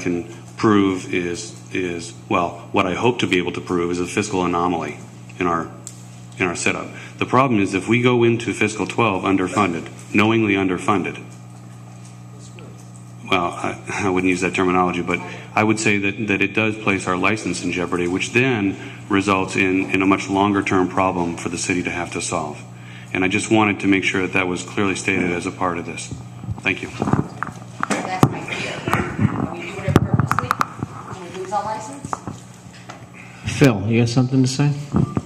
can prove is well, what I hope to be able to prove is a fiscal anomaly in our setup. The problem is if we go into fiscal 12 underfunded, knowingly underfunded, well, I wouldn't use that terminology, but I would say that it does place our license in jeopardy, which then results in a much longer term problem for the city to have to solve. And I just wanted to make sure that that was clearly stated as a part of this. Thank you. That's my fear. Are we doing it purposely? Can we lose our license? Phil, you got something to say?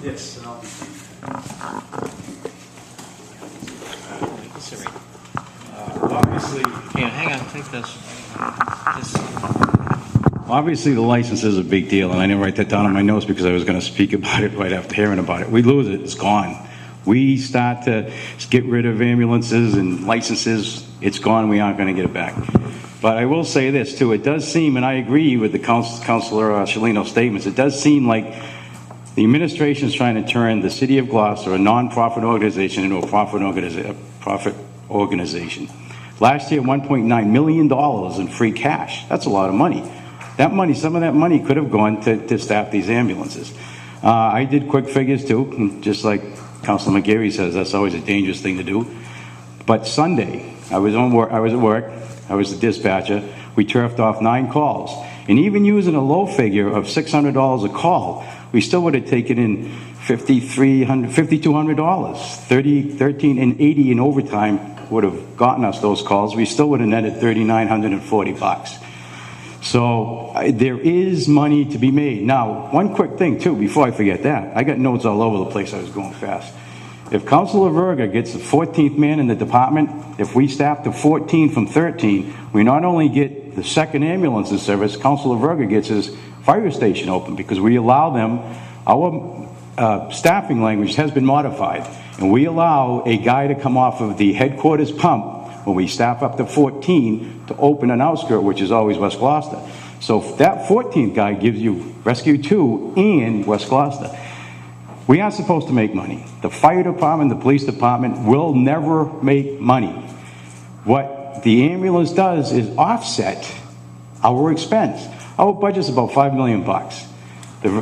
Yes, and I'll be obviously. Yeah, hang on, take this. Obviously, the license is a big deal, and I didn't write that down on my notes because I was going to speak about it right after hearing about it. We lose it, it's gone. We start to get rid of ambulances and licenses, it's gone, we aren't going to get it back. But I will say this, too. It does seem, and I agree with the Councillor Scialino's statements, it does seem like the administration is trying to turn the City of Gloucester, a non-profit organization, into a profit organization. Last year, $1.9 million in free cash. That's a lot of money. That money, some of that money could have gone to staff these ambulances. I did quick figures, too, just like Councilor McGarry says, that's always a dangerous thing to do. But Sunday, I was at work, I was the dispatcher, we turfed off 9 calls. And even using a low figure of $600 a call, we still would have taken in $5,200, $13 and $80 in overtime would have gotten us those calls. We still would have netted $3,940. So there is money to be made. Now, one quick thing too, before I forget that, I got notes all over the place, I was going fast. If Councilor Verga gets the 14th man in the department, if we staff to 14 from 13, we not only get the second ambulance in service, Councilor Verga gets his fire station open because we allow them, our staffing language has been modified, and we allow a guy to come off of the headquarters pump when we staff up to 14 to open an outskirt, which is always West Gloucester. So that 14th guy gives you Rescue 2 and West Gloucester. We aren't supposed to make money. The fire department, the police department will never make money. What the ambulance does is offset our expense. Our budget's about $5 million.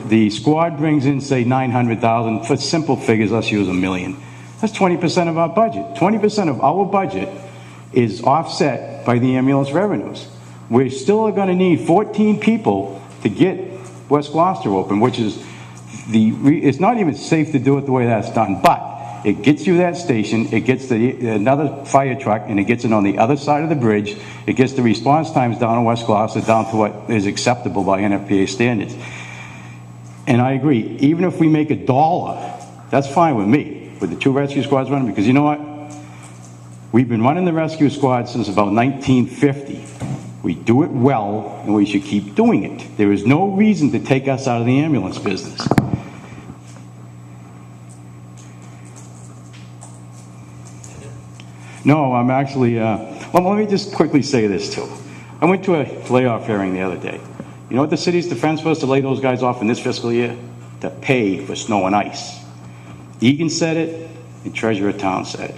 The squad brings in, say, $900,000. For simple figures, let's use $1 million. That's 20% of our budget. 20% of our budget is offset by the ambulance revenues. We still are going to need 14 people to get West Gloucester open, which is it's not even safe to do it the way that's done, but it gets you that station, it gets another fire truck, and it gets it on the other side of the bridge. It gets the response times down in West Gloucester down to what is acceptable by NFPA standards. And I agree, even if we make $1, that's fine with me, with the 2 rescue squads running, because you know what? We've been running the rescue squad since about 1950. We do it well, and we should keep doing it. There is no reason to take us out of the ambulance business. No, I'm actually, well, let me just quickly say this too. I went to a layoff hearing the other day. You know what the city's defense was to lay those guys off in this fiscal year? To pay for snow and ice. Egan said it, and Treasurer Town said it.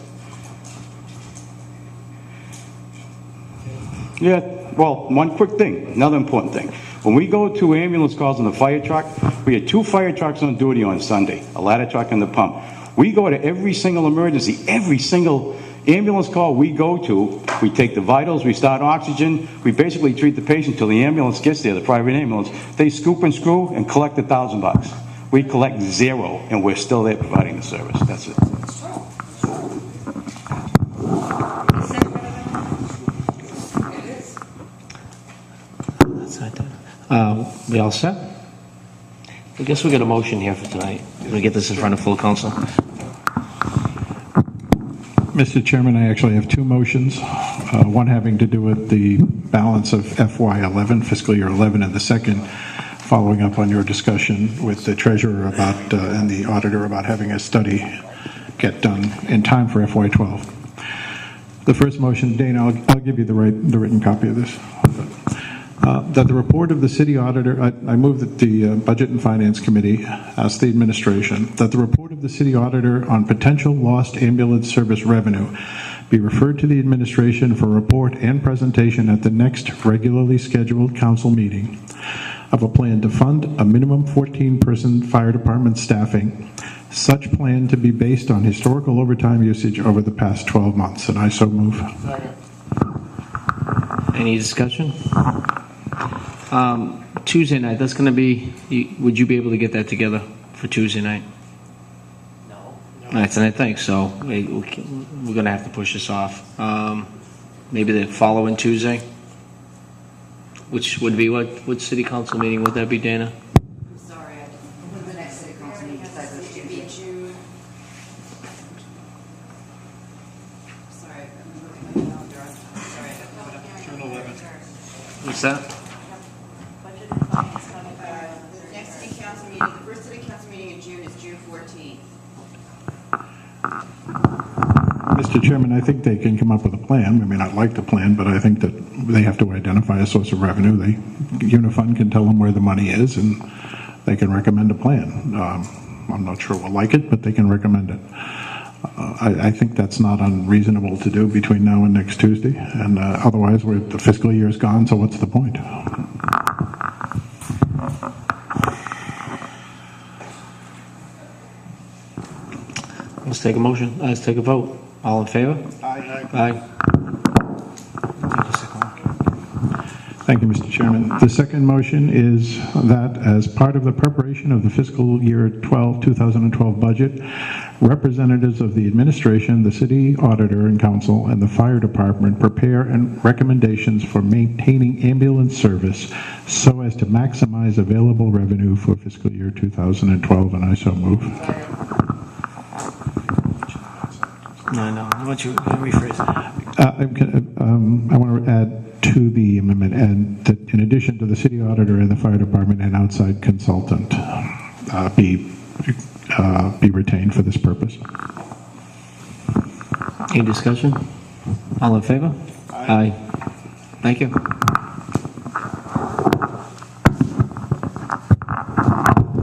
Yeah, well, one quick thing, another important thing. When we go to ambulance calls in the fire truck, we had 2 fire trucks on duty on Sunday, a ladder truck and the pump. We go to every single emergency, every single ambulance call we go to, we take the vitals, we start oxygen, we basically treat the patient till the ambulance gets there, the private ambulance. They scoop and screw and collect $1,000. We collect 0, and we're still there providing the service. That's it. We all set? I guess we got a motion here for tonight. We're going to get this in front of full council. Mr. Chairman, I actually have 2 motions. One having to do with the balance of FY11, fiscal year 11, and the second following up on your discussion with the treasurer about and the auditor about having a study get done in time for FY12. The first motion, Dana, I'll give you the written copy of this. That the report of the city auditor, I move that the Budget and Finance Committee ask the administration that the report of the city auditor on potential lost ambulance service revenue be referred to the administration for report and presentation at the next regularly scheduled council meeting of a plan to fund a minimum 14-person fire department staffing, such plan to be based on historical overtime usage over the past 12 months. And I so move. Any discussion? Tuesday night, that's going to be, would you be able to get that together for Tuesday night? No. That's what I think, so we're going to have to push this off. Maybe the following Tuesday, which would be what city council meeting would that be, Dana? I'm sorry, when the next city council meeting decides it should be in June. Sorry, I'm looking at my calendar. I'm sorry, I don't know what I'm. June 11th. What's that? The next city council meeting, the first city council meeting in June is June 14th. Mr. Chairman, I think they can come up with a plan. I mean, I'd like the plan, but I think that they have to identify a source of revenue. Unifund can tell them where the money is, and they can recommend a plan. I'm not sure we'll like it, but they can recommend it. I think that's not unreasonable to do between now and next Tuesday, and otherwise the fiscal year is gone, so what's the point? Let's take a motion. Let's take a vote. All in favor? Aye. Aye. Thank you, Mr. Chairman. The second motion is that as part of the preparation of the fiscal year 2012 budget, representatives of the administration, the city auditor and council, and the fire department prepare recommendations for maintaining ambulance service so as to maximize available revenue for fiscal year 2012, and I so move. No. Why don't you rephrase that? I want to add to the amendment, and that in addition to the city auditor and the fire department, an outside consultant be retained for this purpose. Any discussion? All in favor? Aye. Thank you.